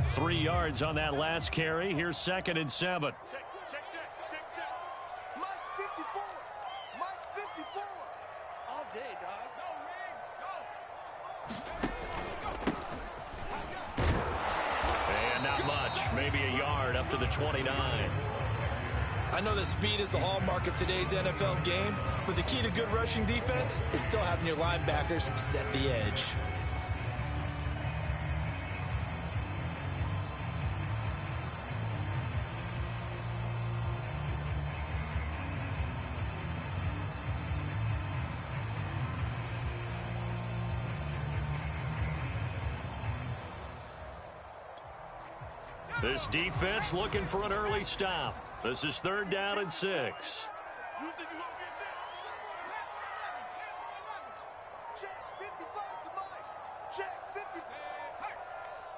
3 yards on that last carry. Here's 2nd and 7. All day, dog. And not much. Maybe a yard up to the 29. I know that speed is the hallmark of today's NFL game, but the key to good rushing defense is still having your linebackers set the edge. This defense looking for an early stop. This is 3rd down and 6. Check 55 to Mike. Check 55.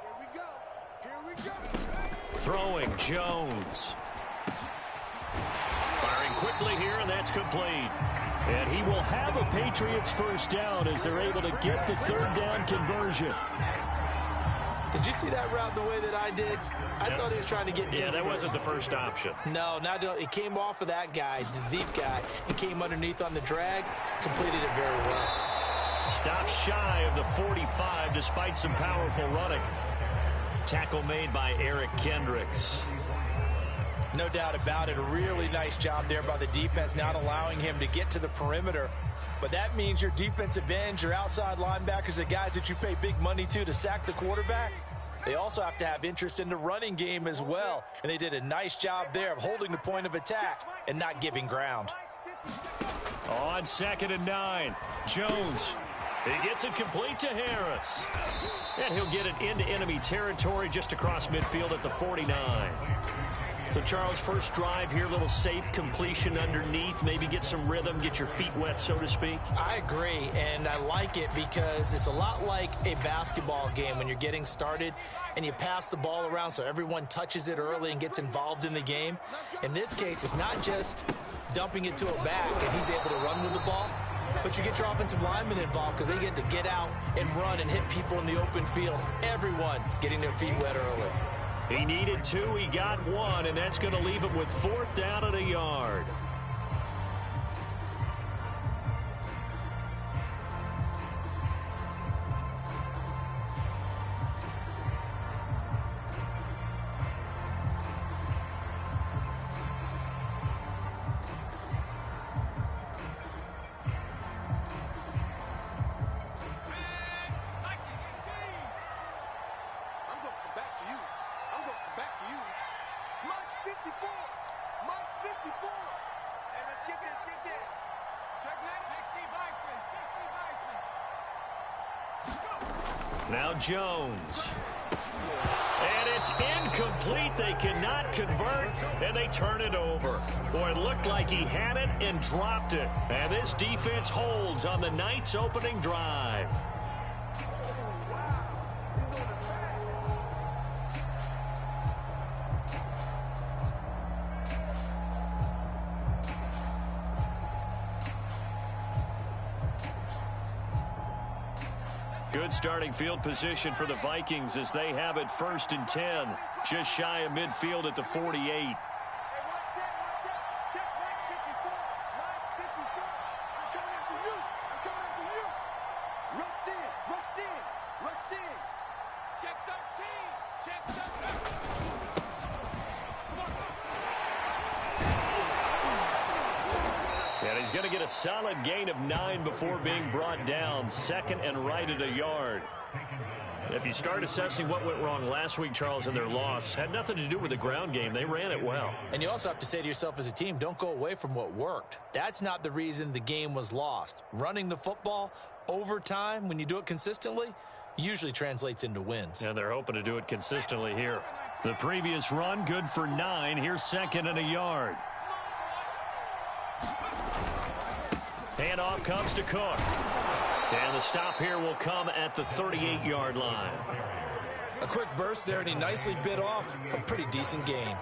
Here we go. Here we go. Throwing Jones. Firing quickly here, and that's complete. And he will have a Patriots first down as they're able to get the 3rd down conversion. Did you see that route the way that I did? I thought he was trying to get deep. Yeah, that wasn't the first option. No, it came off of that guy, the deep guy, and came underneath on the drag, completed it very well. Stops shy of the 45 despite some powerful running. Tackle made by Eric Kendricks. No doubt about it. A really nice job there by the defense, not allowing him to get to the perimeter. But that means your defensive ends, your outside linebackers, the guys that you pay big money to sack the quarterback, they also have to have interest in the running game as well. And they did a nice job there of holding the point of attack and not giving ground. On 2nd and 9, Jones. He gets it complete to Harris. And he'll get it into enemy territory just across midfield at the 49. So, Charles, first drive here, little safe completion underneath. Maybe get some rhythm, get your feet wet, so to speak. I agree, and I like it because it's a lot like a basketball game when you're getting started and you pass the ball around so everyone touches it early and gets involved in the game. In this case, it's not just dumping it to a back and he's able to run with the ball, but you get your offensive linemen involved because they get to get out and run and hit people in the open field. Everyone getting their feet wet early. He needed 2, he got 1, and that's going to leave it with 4th down and a yard. Now Jones. And it's incomplete. They cannot convert, and they turn it over. Boy, it looked like he had it and dropped it. And this defense holds on the night's opening drive. Good starting field position for the Vikings as they have it 1st and 10. Just shy of midfield at the 48. He's going to get a solid gain of 9 before being brought down. 2nd and right at a yard. If you start assessing what went wrong last week, Charles, in their loss, had nothing to do with the ground game. They ran it well. And you also have to say to yourself as a team, don't go away from what worked. That's not the reason the game was lost. Running the football over time, when you do it consistently, usually translates into wins. And they're hoping to do it consistently here. The previous run, good for 9. Here's 2nd and a yard. Handoff comes to Cook. And the stop here will come at the 38-yard line. A quick burst there, and he nicely bit off a pretty decent gain.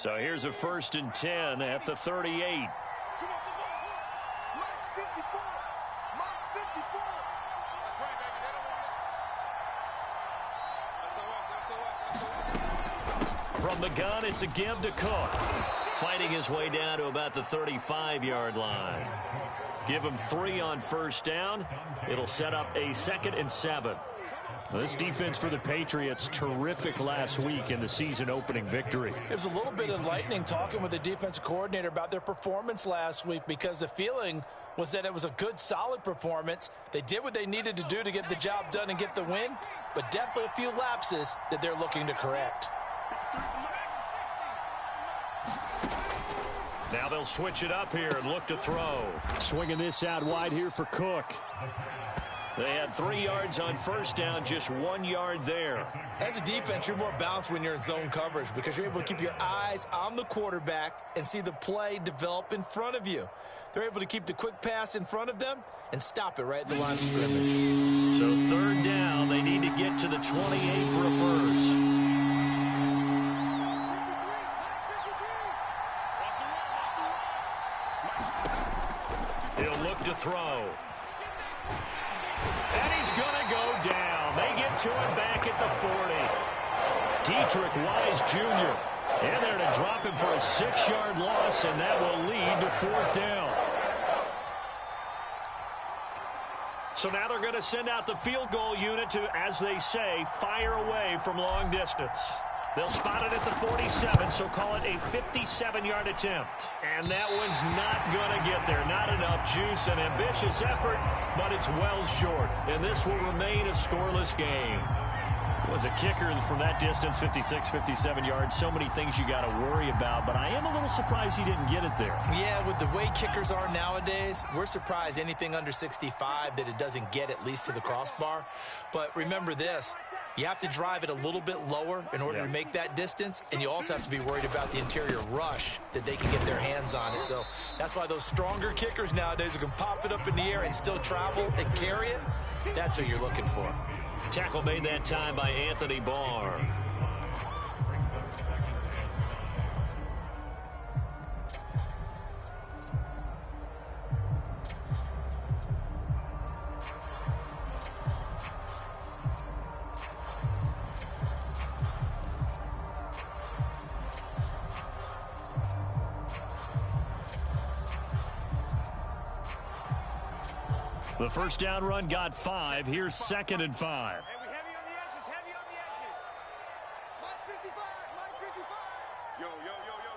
So here's a 1st and 10 at the 38. Come on, Mike 54. Mike 54. That's right, baby. They don't want it. From the gun, it's a give to Cook. Fighting his way down to about the 35-yard line. Give him 3 on 1st down. It'll set up a 2nd and 7. Well, this defense for the Patriots, terrific last week in the season-opening victory. It was a little bit enlightening talking with the defensive coordinator about their performance last week, because the feeling was that it was a good, solid performance. They did what they needed to do to get the job done and get the win, but definitely a few lapses that they're looking to correct. Now they'll switch it up here and look to throw. Swinging this out wide here for Cook. They had 3 yards on 1st down, just 1 yard there. As a defense, you're more balanced when you're in zone coverage because you're able to keep your eyes on the quarterback and see the play develop in front of you. They're able to keep the quick pass in front of them and stop it right at the line of scrimmage. So 3rd down, they need to get to the 28 for a first. He'll look to throw. And he's going to go down. They get to him back at the 40. Dietrich Wise Jr. in there to drop him for a 6-yard loss, and that will lead to 4th down. So now they're going to send out the field goal unit to, as they say, fire away from long distance. They'll spot it at the 47, so call it a 57-yard attempt. And that one's not going to get there. Not enough juice, an ambitious effort, but it's well short. And this will remain a scoreless game. Was a kicker from that distance, 56, 57 yards. So many things you got to worry about, but I am a little surprised he didn't get it there. Yeah, with the way kickers are nowadays, we're surprised anything under 65 that it doesn't get at least to the crossbar. But remember this. You have to drive it a little bit lower in order to make that distance, and you also have to be worried about the interior rush that they can get their hands on it. So that's why those stronger kickers nowadays who can pop it up in the air and still travel and carry it, that's what you're looking for. Tackle made that time by Anthony Barr. The 1st down run got 5. Here's 2nd and 5. Hey, we heavy on the edges, heavy on the edges. Mike 55, Mike 55. Yo, yo, yo, yo,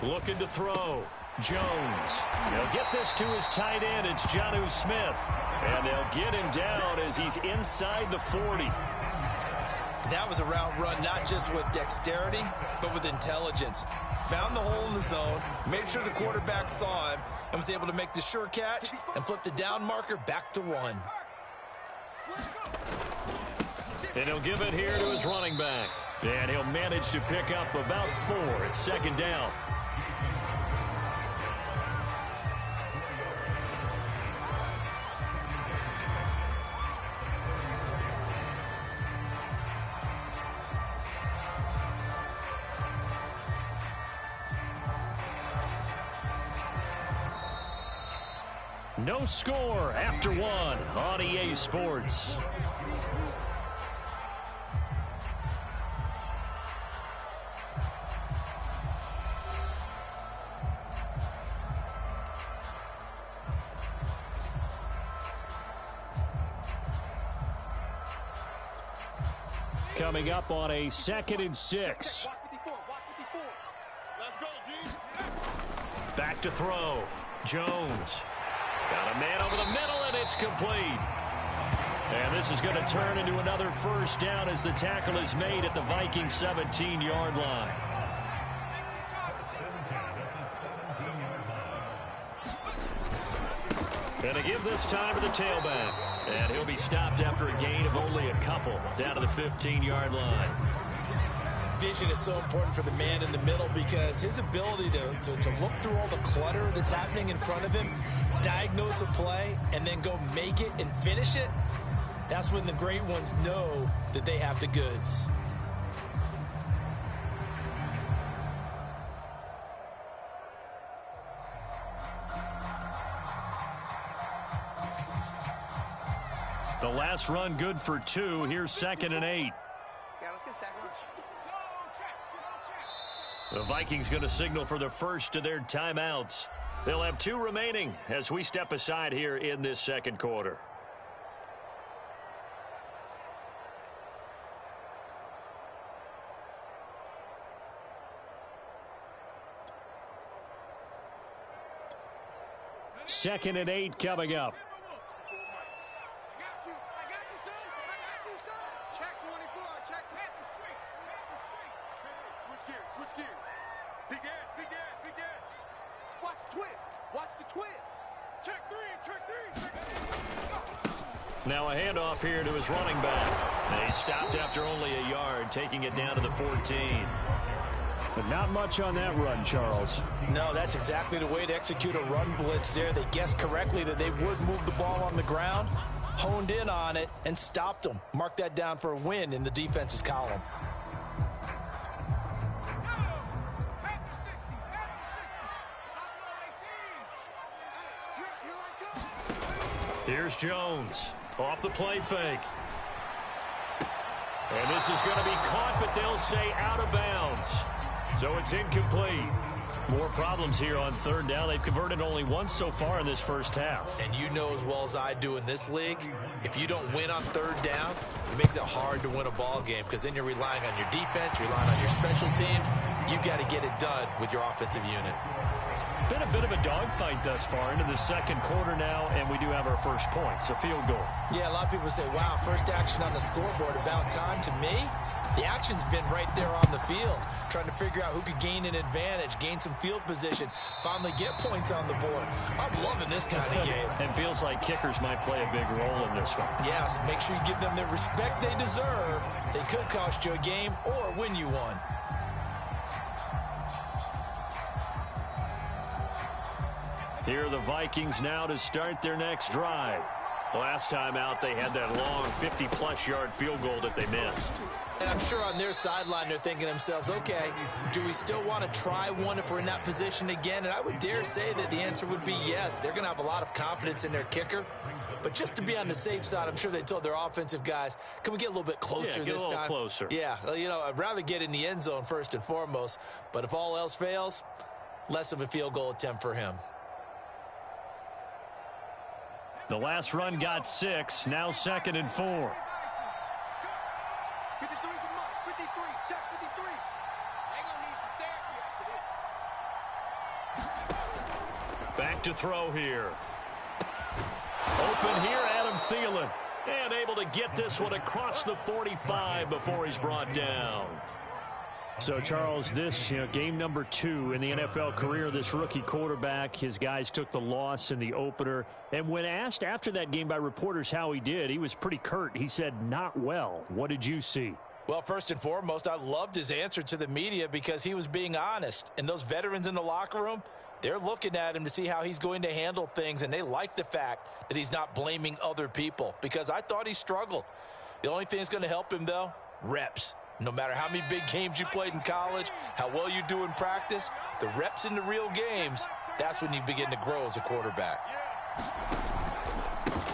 yo. Looking to throw. Jones. He'll get this to his tight end. It's Jonnu Smith. And they'll get him down as he's inside the 40. That was a route run not just with dexterity, but with intelligence. Found the hole in the zone, made sure the quarterback saw him, and was able to make the sure catch and flip the down marker back to 1. And he'll give it here to his running back. And he'll manage to pick up about 4. It's 2nd down. No score after 1 on EA Sports. Coming up on a 2nd and 6. Back to throw. Jones. Got a man over the middle, and it's complete. And this is going to turn into another 1st down as the tackle is made at the Vikings 17-yard line. And to give this time to the tailback. And he'll be stopped after a gain of only a couple down to the 15-yard line. Vision is so important for the man in the middle because his ability to look through all the clutter that's happening in front of him, diagnose a play, and then go make it and finish it, That's when the great ones know that they have the goods. The last run good for 2. Here's 2nd and 8. Yeah, let's get a sack lunch. The Vikings going to signal for the first of their timeouts. They'll have 2 remaining as we step aside here in this second quarter. Second and 8 coming up. Now a handoff here to his running back. And he stopped after only a yard, taking it down to the 14. But not much on that run, Charles. No, that's exactly the way to execute a run blitz there. They guessed correctly that they would move the ball on the ground, honed in on it, and stopped them. Mark that down for a win in the defense's column. Here's Jones. Off the play fake. And this is going to be caught, but they'll say out of bounds. So it's incomplete. More problems here on 3rd down. They've converted only once so far in this first half. And you know as well as I do in this league, if you don't win on 3rd down, it makes it hard to win a ball game because then you're relying on your defense, you're relying on your special teams. You've got to get it done with your offensive unit. Been a bit of a dogfight thus far into the second quarter now, and we do have our first points, a field goal. Yeah, a lot of people say, wow, first action on the scoreboard, about time. To me, the action's been right there on the field, trying to figure out who could gain an advantage, gain some field position, finally get points on the board. I'm loving this kind of game. And feels like kickers might play a big role in this one. Yes, make sure you give them the respect they deserve. They could cost you a game or win you one. Here are the Vikings now to start their next drive. Last time out, they had that long 50-plus yard field goal that they missed. And I'm sure on their sideline, they're thinking to themselves, okay, do we still want to try one if we're in that position again? And I would dare say that the answer would be yes. They're going to have a lot of confidence in their kicker. But just to be on the safe side, I'm sure they told their offensive guys, can we get a little bit closer this time? Closer. Yeah, well, you know, I'd rather get in the end zone first and foremost. But if all else fails, less of a field goal attempt for him. The last run got 6, now 2nd and 4. 53 to Mike, 53, check 53. They're going to need some therapy after this. Back to throw here. Open here, Adam Thielen. And able to get this one across the 45 before he's brought down. So, Charles, this game number 2 in the NFL career of this rookie quarterback. His guys took the loss in the opener. And when asked after that game by reporters how he did, he was pretty curt. He said, not well. What did you see? Well, first and foremost, I loved his answer to the media because he was being honest. And those veterans in the locker room, they're looking at him to see how he's going to handle things. And they like the fact that he's not blaming other people because I thought he struggled. The only thing that's going to help him, though, reps. No matter how many big games you played in college, how well you do in practice, the reps in the real games, that's when you begin to grow as a quarterback.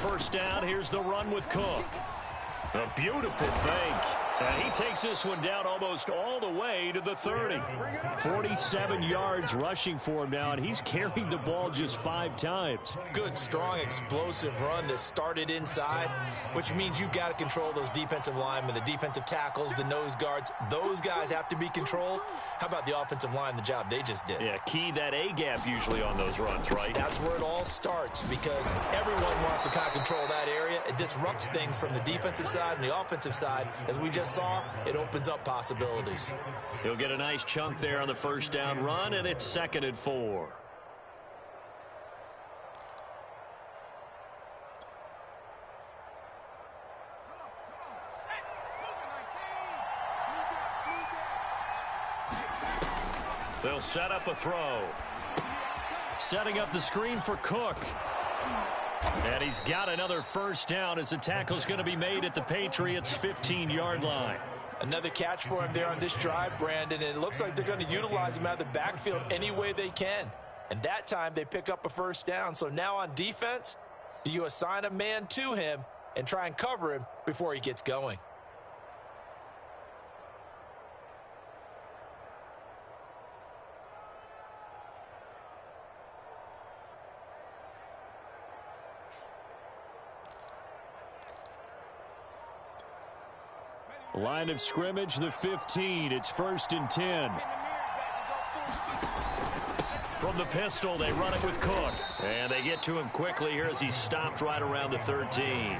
First down, here's the run with Cook. A beautiful fake. And he takes this one down almost all the way to the 30. 47 yards rushing for him now, and he's carried the ball just 5 times. Good, strong, explosive run that started inside, which means you've got to control those defensive linemen, the defensive tackles, the nose guards. Those guys have to be controlled. How about the offensive line, the job they just did? Yeah, key that A-gap usually on those runs, right? That's where it all starts because everyone wants to kind of control that area. It disrupts things from the defensive side and the offensive side. As we just saw, it opens up possibilities. He'll get a nice chunk there on the first down run, and it's 2nd and 4. They'll set up a throw. Setting up the screen for Cook. And he's got another first down as the tackle's going to be made at the Patriots' 15-yard line. Another catch for him there on this drive, Brandon, and it looks like they're going to utilize him out of the backfield any way they can. And that time they pick up a first down. So now on defense, do you assign a man to him and try and cover him before he gets going? Line of scrimmage, the 15. It's 1st and 10. From the pistol, they run it with Cook. And they get to him quickly here as he's stopped right around the 13.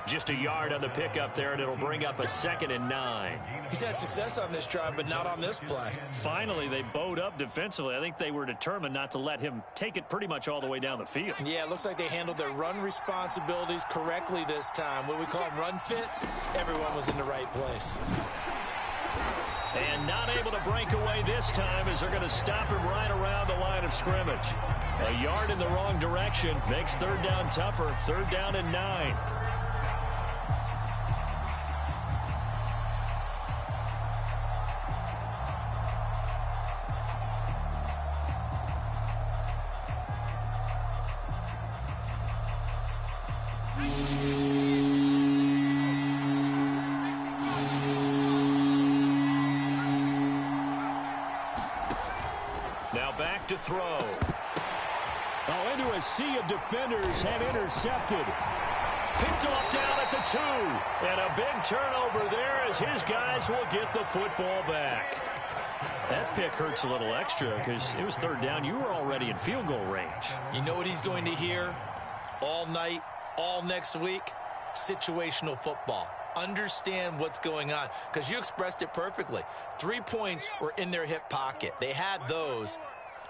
Just a yard on the pickup there, and it'll bring up a 2nd and 9. He's had success on this drive, but not on this play. Finally, they bowed up defensively. I think they were determined not to let him take it pretty much all the way down the field. Yeah, it looks like they handled their run responsibilities correctly this time. What we call them run fits, everyone was in the right place. And not able to break away this time as they're going to stop him right around the line of scrimmage. A yard in the wrong direction makes 3rd down tougher. 3rd down and 9. Now back to throw. Oh, into a sea of defenders and intercepted. Picked off down at the 2. And a big turnover there as his guys will get the football back. That pick hurts a little extra because it was 3rd down. You were already in field goal range. You know what he's going to hear all night, all next week? Situational football. Understand what's going on, because you expressed it perfectly. 3 points were in their hip pocket. They had those.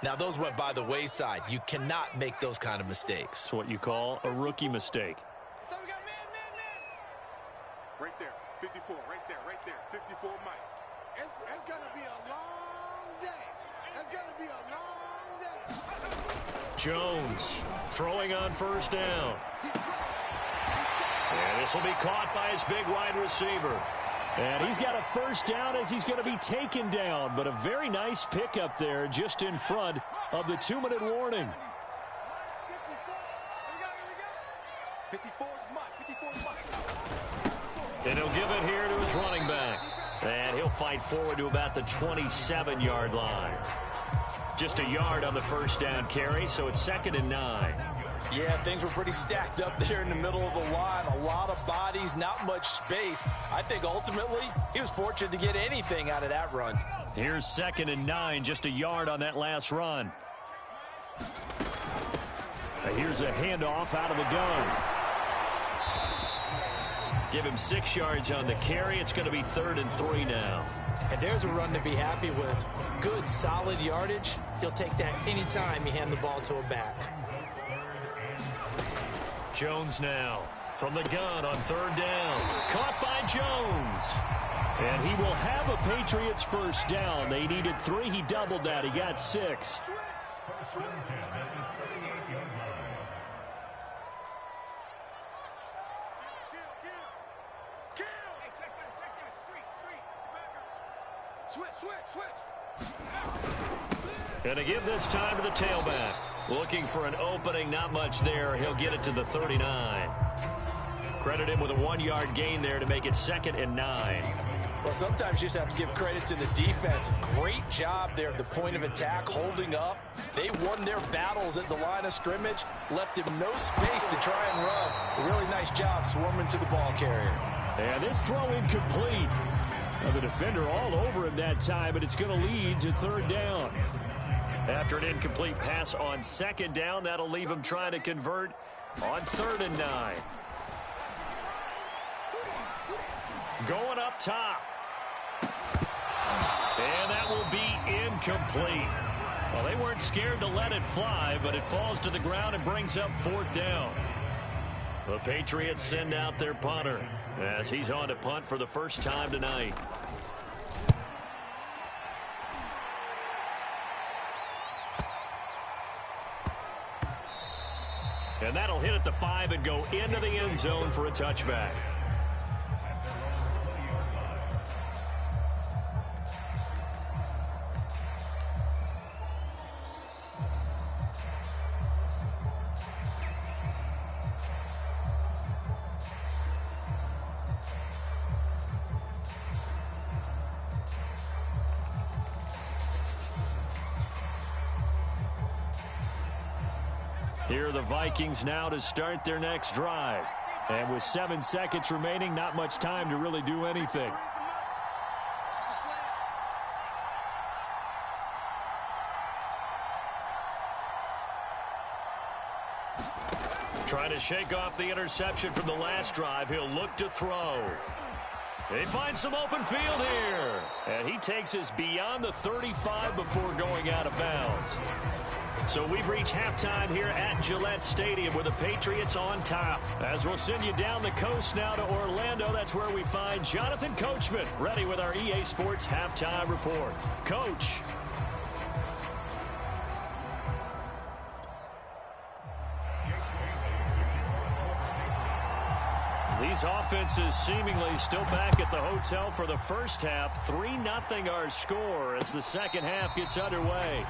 Now, those went by the wayside. You cannot make those kind of mistakes. It's what you call a rookie mistake. So we got man. Right there, 54, right there, 54 Mike. It's going to be a long day. It's going to be a long day. Jones throwing on 1st down. And this will be caught by his big wide receiver. And he's got a first down as he's going to be taken down. But a very nice pickup there just in front of the 2-minute warning. 54 Mike. And he'll give it here to his running back. And he'll fight forward to about the 27-yard line. Just a yard on the first down carry, so it's 2nd and 9. Yeah, things were pretty stacked up there in the middle of the line. A lot of bodies, not much space. I think ultimately he was fortunate to get anything out of that run. Here's 2nd and 9, just a yard on that last run. Here's a handoff out of the gun. Give him 6 yards on the carry. It's going to be 3rd and 3 now. And there's a run to be happy with. Good, solid yardage. He'll take that anytime you hand the ball to a back. Jones now from the gun on 3rd down. Caught by Jones. And he will have a Patriots first down. They needed 3. He doubled that. He got 6. Switch. And to give this time to the tailback. Looking for an opening, not much there. He'll get it to the 39. Credit him with a 1-yard gain there to make it 2nd and 9. Well, sometimes you just have to give credit to the defense. Great job there at the point of attack, holding up. They won their battles at the line of scrimmage, left him no space to try and run. A really nice job swarming to the ball carrier. And this throw incomplete. Well, the defender all over him that time, but it's going to lead to 3rd down. After an incomplete pass on 2nd down, that'll leave him trying to convert on 3rd and 9. Going up top. And that will be incomplete. Well, they weren't scared to let it fly, but it falls to the ground and brings up 4th down. The Patriots send out their punter as he's on to punt for the first time tonight. And that'll hit at the 5 and go into the end zone for a touchback. Here are the Vikings now to start their next drive. And with 7 seconds remaining, not much time to really do anything. Trying to shake off the interception from the last drive. He'll look to throw. They find some open field here. And he takes us beyond the 35 before going out of bounds. So we've reached halftime here at Gillette Stadium with the Patriots on top. As we'll send you down the coast now to Orlando, that's where we find Jonathan Coachman ready with our EA Sports Halftime Report. Coach. These offenses seemingly still back at the hotel for the first half. 3-0 our score as the second half gets underway.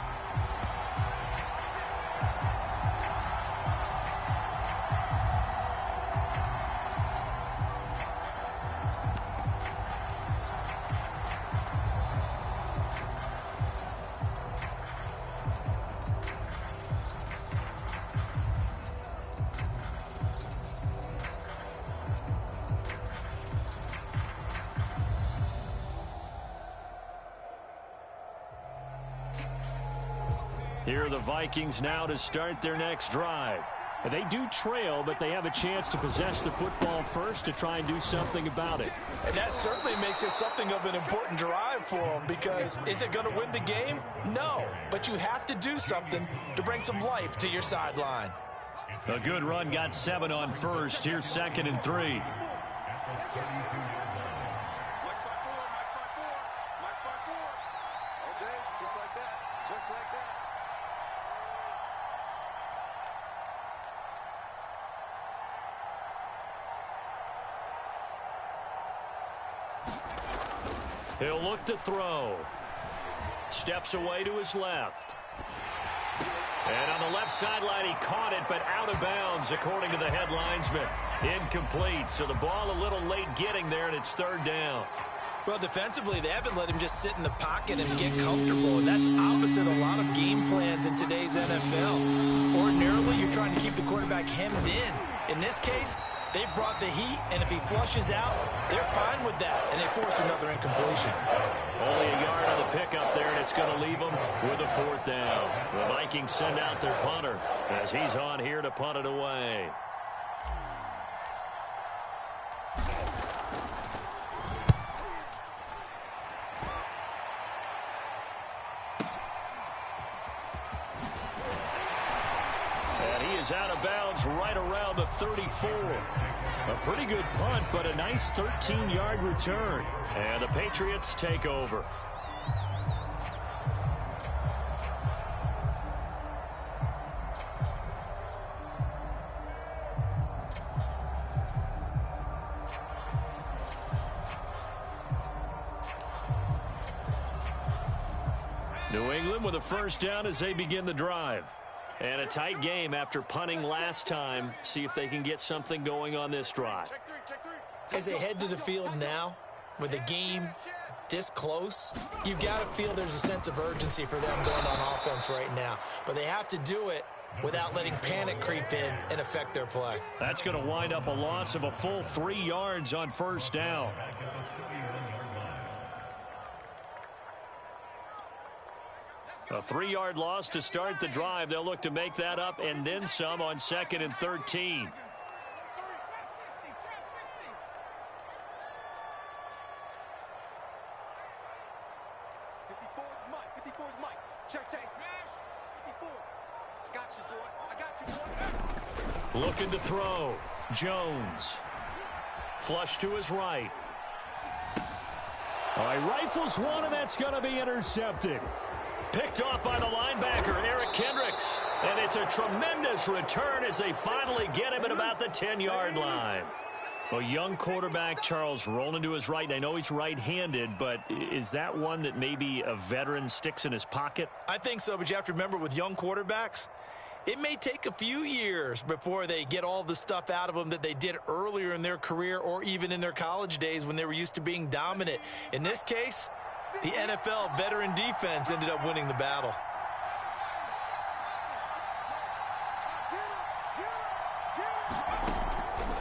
Here are the Vikings now to start their next drive. And they do trail, but they have a chance to possess the football first to try and do something about it. And that certainly makes it something of an important drive for them, because is it going to win the game? No, but you have to do something to bring some life to your sideline. A good run, got 7 on first. Here's 2nd and 3. He'll look to throw. Steps away to his left. And on the left sideline, he caught it, but out of bounds, according to the head linesman. Incomplete, so the ball a little late getting there, and it's 3rd down. Well, defensively, they haven't let him just sit in the pocket and get comfortable, and that's opposite a lot of game plans in today's NFL. Ordinarily, you're trying to keep the quarterback hemmed in. In this case, they brought the heat, and if he flushes out, they're fine with that, and they force another incompletion. Only a yard on the pickup there, and it's going to leave them with a 4th down. The Vikings send out their punter as he's on here to punt it away. Out of bounds right around the 34. A pretty good punt, but a nice 13-yard return. And the Patriots take over. New England with a 1st down as they begin the drive. And a tight game after punting last time. See if they can get something going on this drive. As they head to the field now, with the game this close, you've got to feel there's a sense of urgency for them going on offense right now. But they have to do it without letting panic creep in and affect their play. That's going to wind up a loss of a full 3 yards on 1st down. A 3-yard loss to start the drive. They'll look to make that up and then some on 2nd and 13. Looking to throw. Jones. Flush to his right. All right, rifles one, and that's going to be intercepted. Picked off by the linebacker, Eric Kendricks. And it's a tremendous return as they finally get him at about the 10-yard line. A young quarterback, Charles, rolling to his right. I know he's right-handed, but is that one that maybe a veteran sticks in his pocket? I think so, but you have to remember with young quarterbacks, it may take a few years before they get all the stuff out of them that they did earlier in their career or even in their college days when they were used to being dominant. In this case, the NFL veteran defense ended up winning the battle.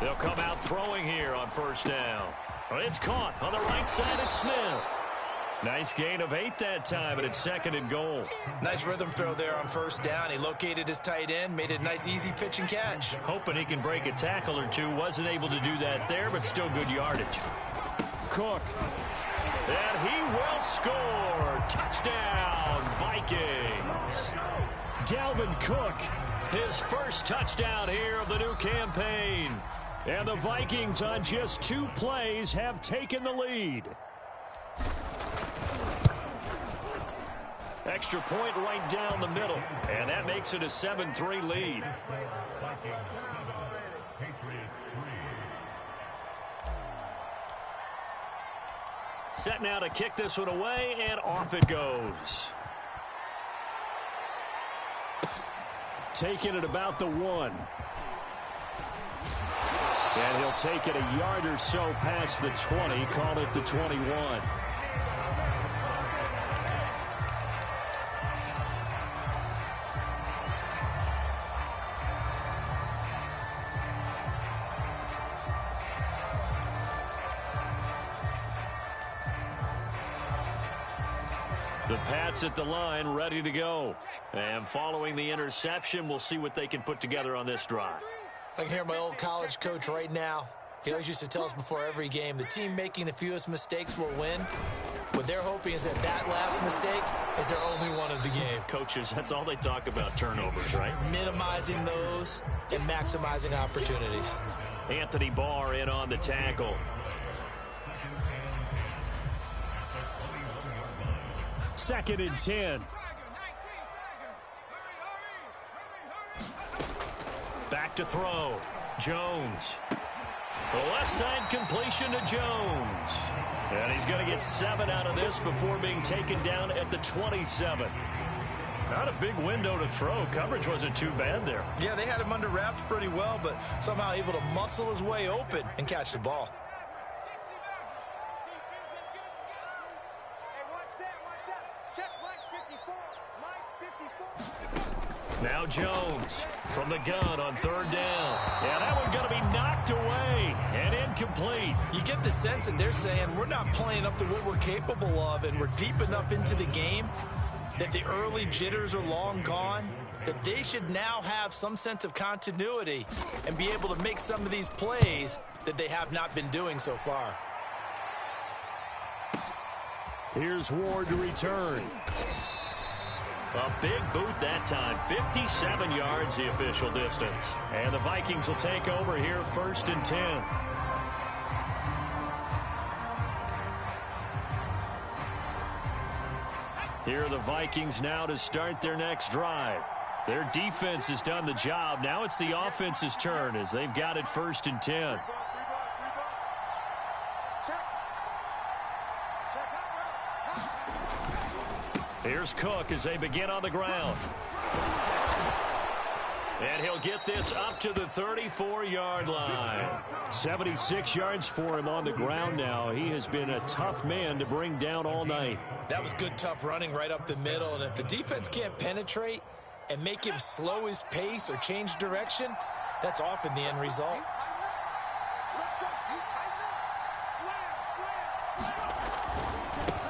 They'll come out throwing here on first down. It's caught on the right side at Smith. Nice gain of 8 that time, and it's 2nd and goal. Nice rhythm throw there on first down. He located his tight end, made it a nice easy pitch and catch. Hoping he can break a tackle or two. Wasn't able to do that there, but still good yardage. Cook. And he will score. Touchdown, Vikings. Dalvin Cook. His first touchdown here of the new campaign. And the Vikings on just 2 plays have taken the lead. Extra point right down the middle. And that makes it a 7-3 lead. Set now to kick this one away, and off it goes. Taking it about the 1. And he'll take it a yard or so past the 20, call it the 21. The Pats at the line, ready to go. And following the interception, we'll see what they can put together on this drive. I can hear my old college coach right now. He always used to tell us before every game, the team making the fewest mistakes will win. What they're hoping is that that last mistake is their only one of the game. Coaches, that's all they talk about, turnovers, right? Minimizing those and maximizing opportunities. Anthony Barr in on the tackle. Second and 10. Back to throw. Jones. The left side completion to Jones. And he's going to get 7 out of this before being taken down at the 27. Not a big window to throw. Coverage wasn't too bad there. Yeah, they had him under wraps pretty well, but somehow able to muscle his way open and catch the ball. Now Jones from the gun on third down. Yeah, that one's going to be knocked away and incomplete. You get the sense that they're saying we're not playing up to what we're capable of, and we're deep enough into the game that the early jitters are long gone, that they should now have some sense of continuity and be able to make some of these plays that they have not been doing so far. Here's Ward to return. A big boot that time. 57 yards the official distance. And the Vikings will take over here, 1st and 10. Here are the Vikings now to start their next drive. Their defense has done the job. Now it's the offense's turn as they've got it 1st and 10. Here's Cook as they begin on the ground. And he'll get this up to the 34-yard line. 76 yards for him on the ground now. He has been a tough man to bring down all night. That was good, tough running right up the middle. And if the defense can't penetrate and make him slow his pace or change direction, that's often the end result.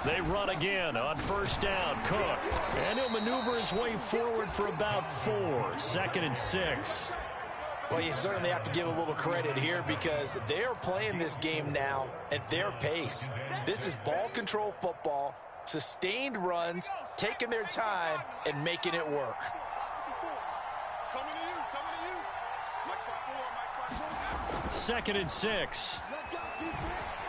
They run again on first down. Cook. And he'll maneuver his way forward for about 4. 2nd and 6. Well, you certainly have to give a little credit here because they're playing this game now at their pace. This is ball control football, sustained runs, taking their time, and making it work. Coming to you, coming to you. Mike 4, Mike 4. 2nd and 6. Let's go, defense.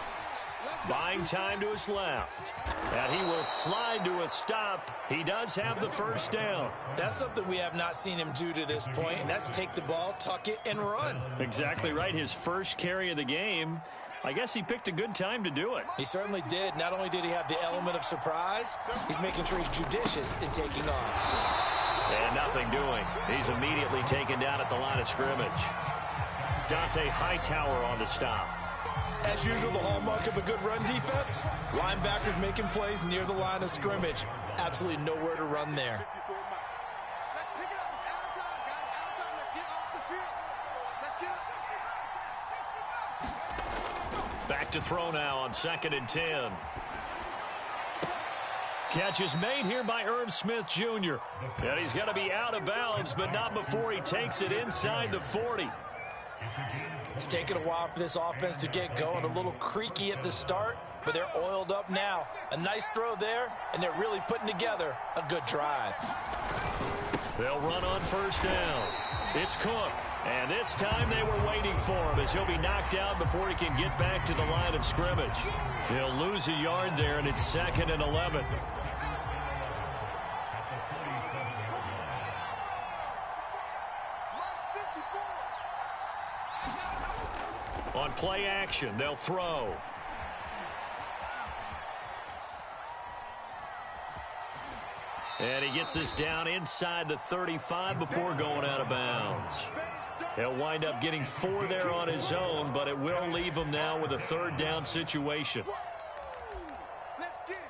Let's Buying time to his left. And he will slide to a stop. He does have the first down. That's something we have not seen him do to this point, and that's take the ball, tuck it, and run. Exactly right. His first carry of the game. I guess he picked a good time to do it. He certainly did. Not only did he have the element of surprise, he's making sure he's judicious in taking off. And nothing doing. He's immediately taken down at the line of scrimmage. Dante Hightower on the stop. As usual, the hallmark of a good run defense, linebackers making plays near the line of scrimmage. Absolutely nowhere to run there. Let's pick it up. It's out of time, guys. Out of time. Let's get off the field. Let's get up. Back to throw now on 2nd and 10. Catch is made here by Irv Smith Jr. And he's going to be out of bounds, but not before he takes it inside the 40. It's taken a while for this offense to get going. A little creaky at the start, but they're oiled up now. A nice throw there, and they're really putting together a good drive. They'll run on first down. It's Cook. And this time they were waiting for him as he'll be knocked out before he can get back to the line of scrimmage. He'll lose a yard there, and it's 2nd and 11. On play action, they'll throw. And he gets this down inside the 35 before going out of bounds. He'll wind up getting 4 there on his own, but it will leave him now with a 3rd down situation. Let's get it.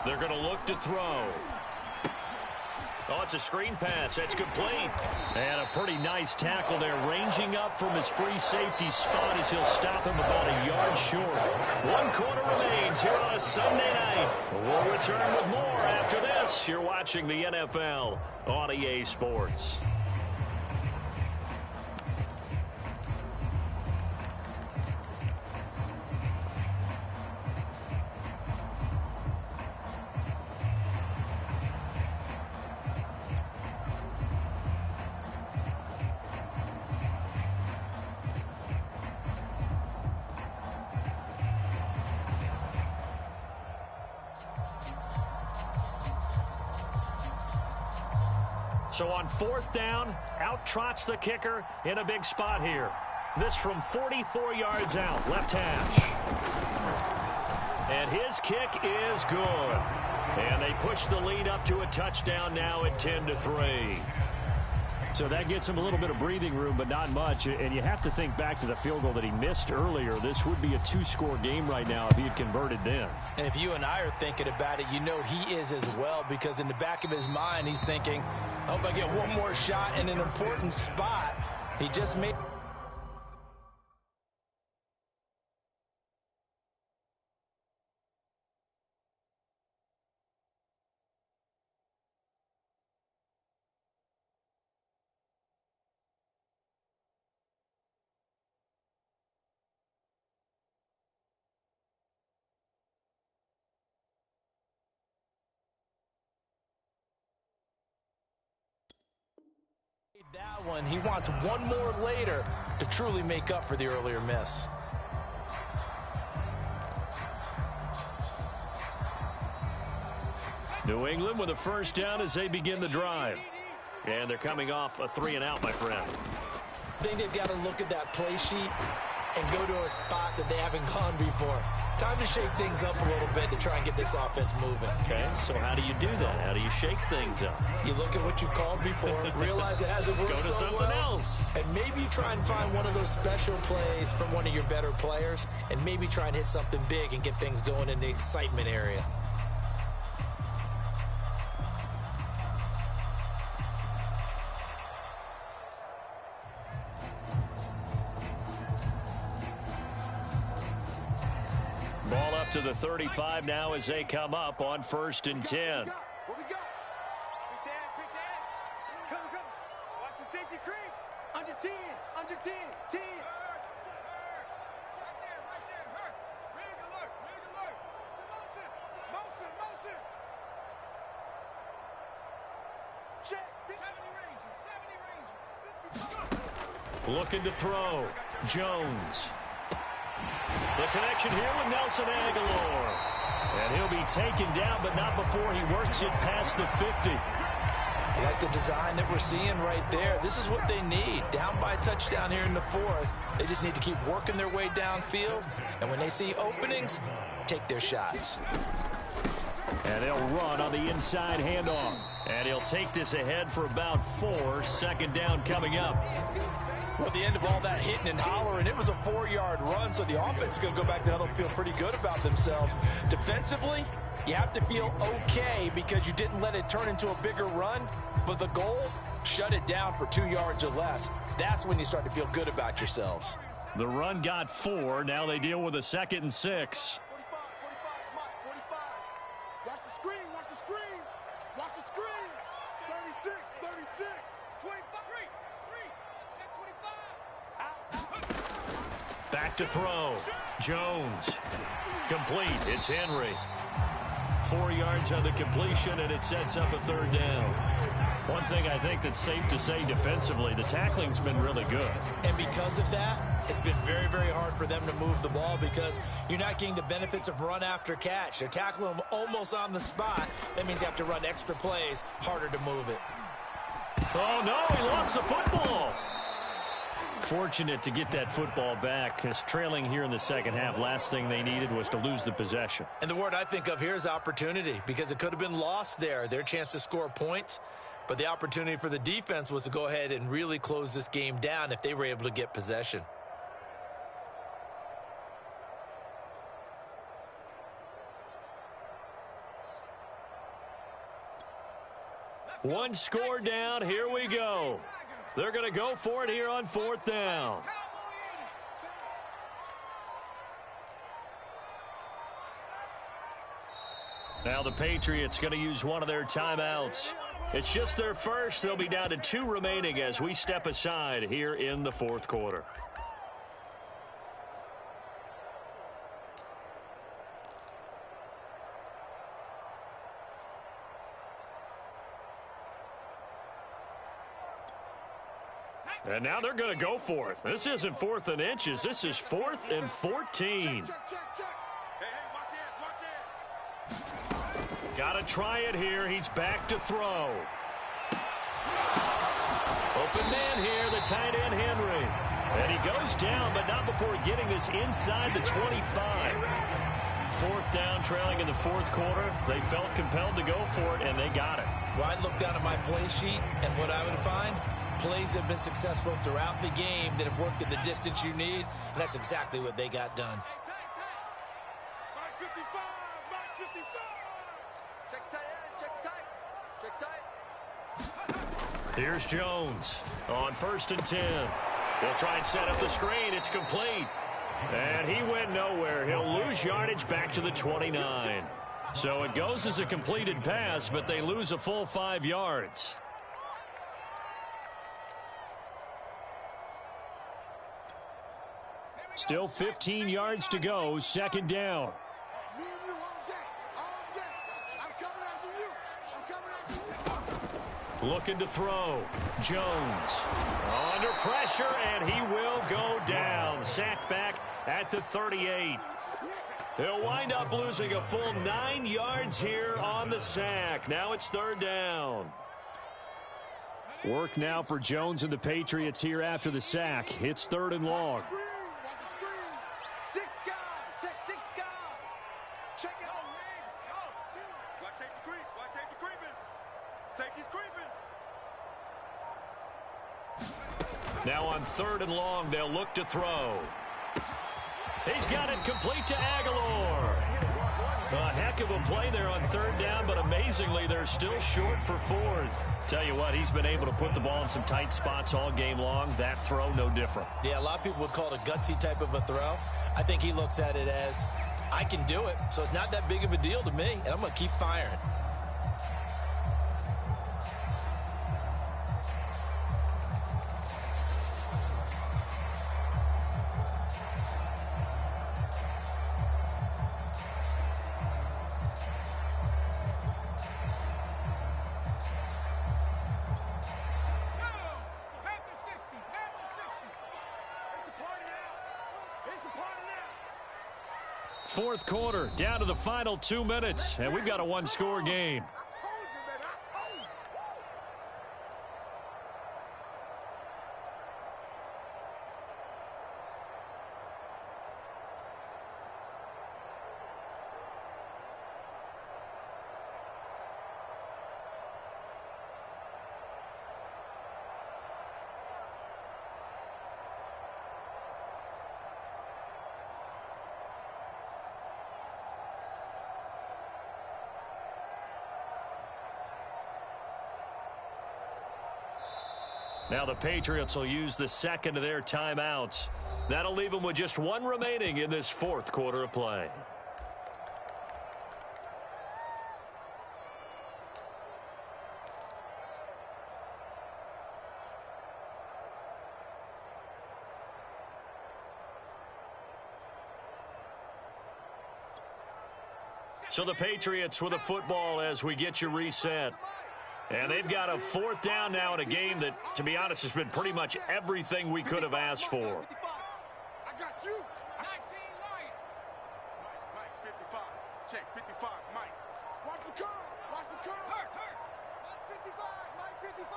They're going to look to throw. Oh, it's a screen pass. That's complete. And a pretty nice tackle there, ranging up from his free safety spot as he'll stop him about a yard short. 1 quarter remains here on a Sunday night. We'll return with more after this. You're watching the NFL on EA Sports. So on 4th down, out trots the kicker in a big spot here. This from 44 yards out, left hash. And his kick is good. And they push the lead up to a touchdown now at 10-3. So that gets him a little bit of breathing room, but not much. And you have to think back to the field goal that he missed earlier. This would be a 2-score game right now if he had converted then. And if you and I are thinking about it, you know he is as well, because in the back of his mind, he's thinking, I hope I get one more shot in an important spot. He just made... that one. He wants one more later to truly make up for the earlier miss. New England with a first down as they begin the drive. And they're coming off a 3-and-out, my friend. I think they've got to look at that play sheet and go to a spot that they haven't gone before. Time to shake things up a little bit to try and get this offense moving. Okay, so how do you do that? How do you shake things up? You look at what you've called before, realize it hasn't worked Go to so something well, else. and maybe try and find one of those special plays from one of your better players, and maybe try and hit something big and get things going in the excitement area. Ball up to the 35 now as they come up on 1st and 10. Where we go? Pick the edge. Come. Watch the safety creep. under 10, 10. Motion. Check. 70 range. Looking to throw. Jones. The connection here with Nelson Aguilar. And he'll be taken down, but not before he works it past the 50. I like the design that we're seeing right there. This is what they need. Down by a touchdown here in the fourth. They just need to keep working their way downfield. And when they see openings, take their shots. And they'll run on the inside handoff. And he'll take this ahead for about 4. Second down coming up. Well, at the end of all that hitting and hollering, it was a 4-yard run, so the offense is going to go back to huddle and feel pretty good about themselves. Defensively, you have to feel okay because you didn't let it turn into a bigger run, but the goal, shut it down for 2 yards or less. That's when you start to feel good about yourselves. The run got 4. Now they deal with a 2nd and 6. 45. Watch the screen. Watch the screen. 36. 25. Check 25. Back to throw. Jones. Complete. It's Henry. 4 yards on the completion, and it sets up a 3rd down. One thing I think that's safe to say defensively, the tackling's been really good. And because of that, it's been very, very hard for them to move the ball because you're not getting the benefits of run after catch. They're tackling them almost on the spot. That means you have to run extra plays, harder to move it. Oh, no, he lost the football. Fortunate to get that football back, because trailing here in the second half, last thing they needed was to lose the possession. And the word I think of here is opportunity, because it could have been lost there, their chance to score points. But the opportunity for the defense was to go ahead and really close this game down if they were able to get possession. One score down. Here we go. They're going to go for it here on 4th down. Now the Patriots going to use one of their timeouts. It's just their first. They'll be down to 2 remaining as we step aside here in the 4th quarter. And now they're going to go for it. This isn't 4th and inches. This is 4th and 14. Check. Hey, watch it. Got to try it here. He's back to throw. Open man here, the tight end Henry. And he goes down, but not before getting this inside the 25. 4th down, trailing in the 4th quarter. They felt compelled to go for it, and they got it. Well, I'd look down at my play sheet, and what I would find, plays have been successful throughout the game that have worked at the distance you need, and that's exactly what they got done. Mark 55. Check tight. Here's Jones on 1st and 10. They'll try and set up the screen. It's complete. And he went nowhere. He'll lose yardage back to the 29. So it goes as a completed pass, but they lose a full 5 yards. Still 15 yards to go, 2nd down. Me and you all day. I'm coming after you. Looking to throw. Jones under pressure, and he will go down. Sacked back at the 38. He'll wind up losing a full 9 yards here on the sack. Now it's 3rd down. Work now for Jones and the Patriots here after the sack. It's 3rd and long. Check it. Watch safety creep. Watch safety creeping. Safety's creeping. Now on 3rd and long, they'll look to throw. He's got it complete to Aguilar. A heck of a play there on 3rd down, but amazingly, they're still short for 4th. Tell you what, he's been able to put the ball in some tight spots all game long. That throw, no different. Yeah, a lot of people would call it a gutsy type of a throw. I think he looks at it as, I can do it, so it's not that big of a deal to me, and I'm going to keep firing. Fourth quarter, down to the final 2 minutes, and we've got a one-score game. Now the Patriots will use the second of their timeouts. That'll leave them with just one remaining in this fourth quarter of play. So the Patriots with a football as we get you reset. And they've got a fourth down now in a game that, to be honest, has been pretty much everything we could have asked for. I got you. 19 Lion. Mike, 55. Check, 55, Mike. Watch the curl. Watch the curl. Hurt. Mike, 55.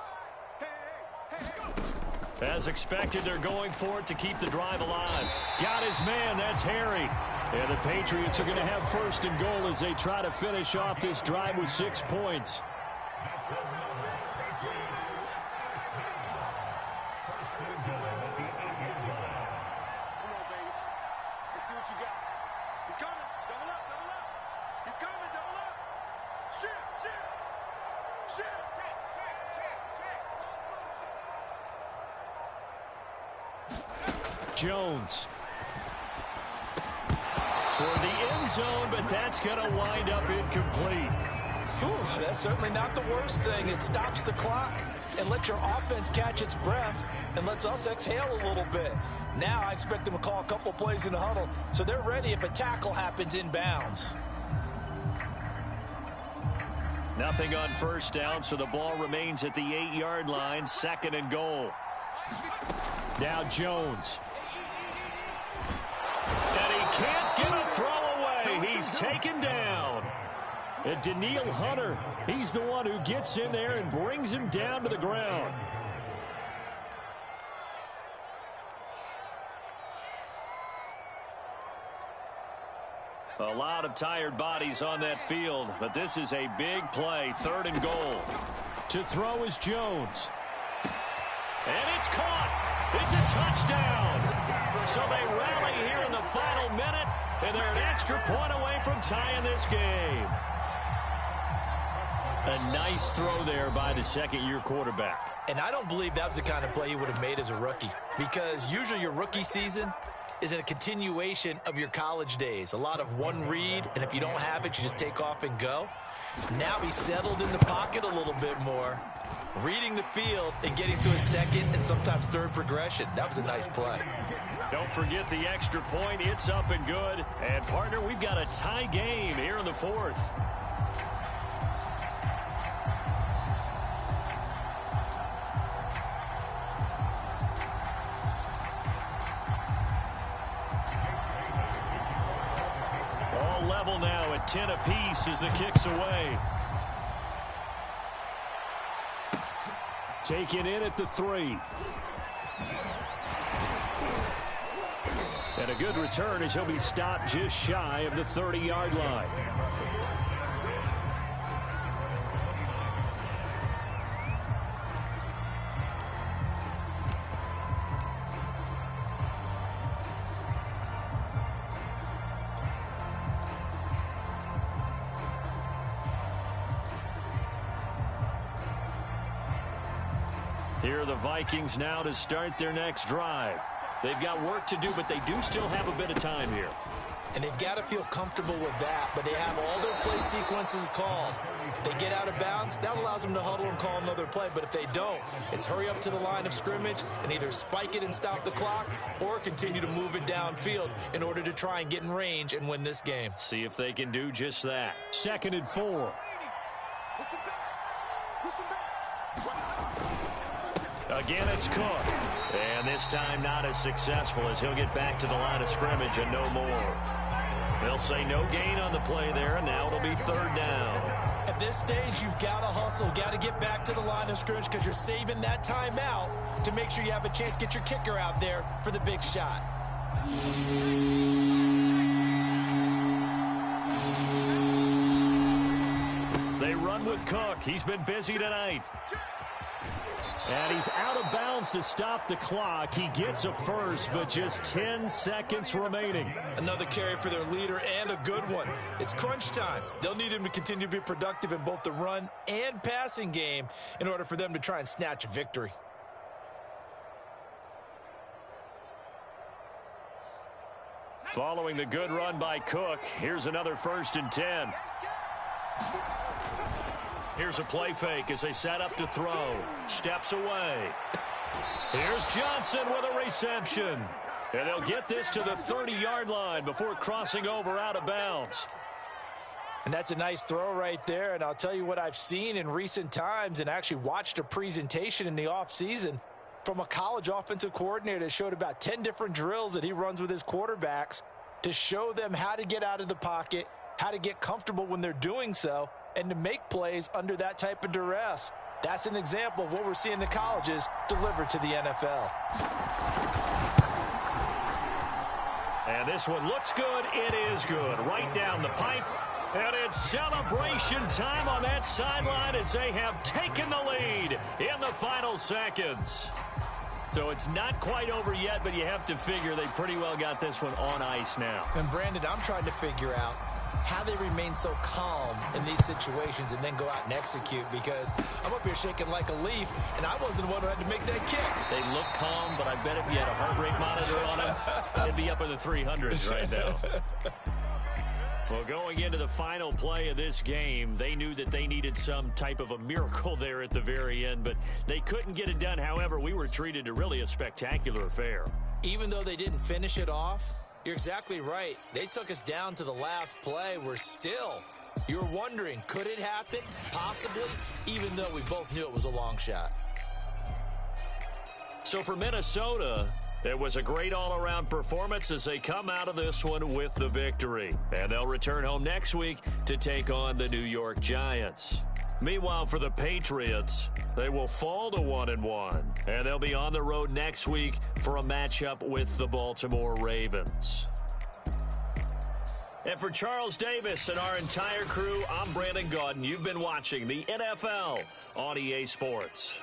Hey. As expected, they're going for it to keep the drive alive. Got his man. That's Harry. And the Patriots are going to have first and goal as they try to finish off this drive with 6 points. Jones toward the end zone, but that's going to wind up incomplete. Whew, that's certainly not the worst thing. It stops the clock and lets your offense catch its breath and lets us exhale a little bit. Now I expect them to call a couple plays in the huddle so they're ready if a tackle happens inbounds. Nothing on first down, so the ball remains at the 8-yard line, second and goal. Now Jones. And he can't get a throw away. He's taken down. And Daniil Hunter, he's the one who gets in there and brings him down to the ground. A lot of tired bodies on that field, but this is a big play, third and goal. To throw is Jones. And it's caught. It's a touchdown. So they rally here in the final minute, and they're an extra point away from tying this game. A nice throw there by the second-year quarterback. And I don't believe that was the kind of play he would have made as a rookie, because usually your rookie season is a continuation of your college days. A lot of one read, and if you don't have it, you just take off and go. Now he's settled in the pocket a little bit more, reading the field and getting to a second and sometimes third progression. That was a nice play. Don't forget the extra point. It's up and good. And, partner, we've got a tie game here in the fourth. All level now at 10 apiece as the kick's away. Taken in at the 3. And a good return as he'll be stopped just shy of the 30-yard line. Here are the Vikings now to start their next drive. They've got work to do, but they do still have a bit of time here. And they've got to feel comfortable with that, but they have all their play sequences called. If they get out of bounds, that allows them to huddle and call another play. But if they don't, it's hurry up to the line of scrimmage and either spike it and stop the clock or continue to move it downfield in order to try and get in range and win this game. See if they can do just that. Second and 4. Again, it's Cook. And this time not as successful as he'll get back to the line of scrimmage and no more. They'll say no gain on the play there, and now it'll be third down. At this stage, you've got to hustle, got to get back to the line of scrimmage because you're saving that timeout to make sure you have a chance to get your kicker out there for the big shot. They run with Cook. He's been busy tonight. And he's out of bounds to stop the clock. He gets a first, but just 10 seconds remaining. Another carry for their leader and a good one. It's crunch time. They'll need him to continue to be productive in both the run and passing game in order for them to try and snatch a victory. Following the good run by Cook, here's another 1st and 10. Here's a play fake as they set up to throw. Steps away. Here's Johnson with a reception. And they'll get this to the 30-yard line before crossing over out of bounds. And that's a nice throw right there. And I'll tell you what I've seen in recent times and actually watched a presentation in the offseason from a college offensive coordinator that showed about 10 different drills that he runs with his quarterbacks to show them how to get out of the pocket, how to get comfortable when they're doing so, and to make plays under that type of duress. That's an example of what we're seeing in the colleges delivered to the NFL. And this one looks good. It is good. Right down the pipe. And it's celebration time on that sideline as they have taken the lead in the final seconds. So it's not quite over yet, but you have to figure they pretty well got this one on ice now. And Brandon, I'm trying to figure out how they remain so calm in these situations and then go out and execute, because I'm up here shaking like a leaf, and I wasn't the one who had to make that kick. They look calm, but I bet if you had a heart rate monitor on them, it'd be up in the 300s right now. Well, going into the final play of this game, they knew that they needed some type of a miracle there at the very end, but they couldn't get it done. However, we were treated to really a spectacular affair. Even though they didn't finish it off, you're exactly right. They took us down to the last play. We're still, you're wondering, could it happen? Possibly, even though we both knew it was a long shot. So for Minnesota, it was a great all-around performance as they come out of this one with the victory. And they'll return home next week to take on the New York Giants. Meanwhile, for the Patriots, they will fall to 1-1, and they'll be on the road next week for a matchup with the Baltimore Ravens. And for Charles Davis and our entire crew, I'm Brandon Gaudin. You've been watching the NFL on EA Sports.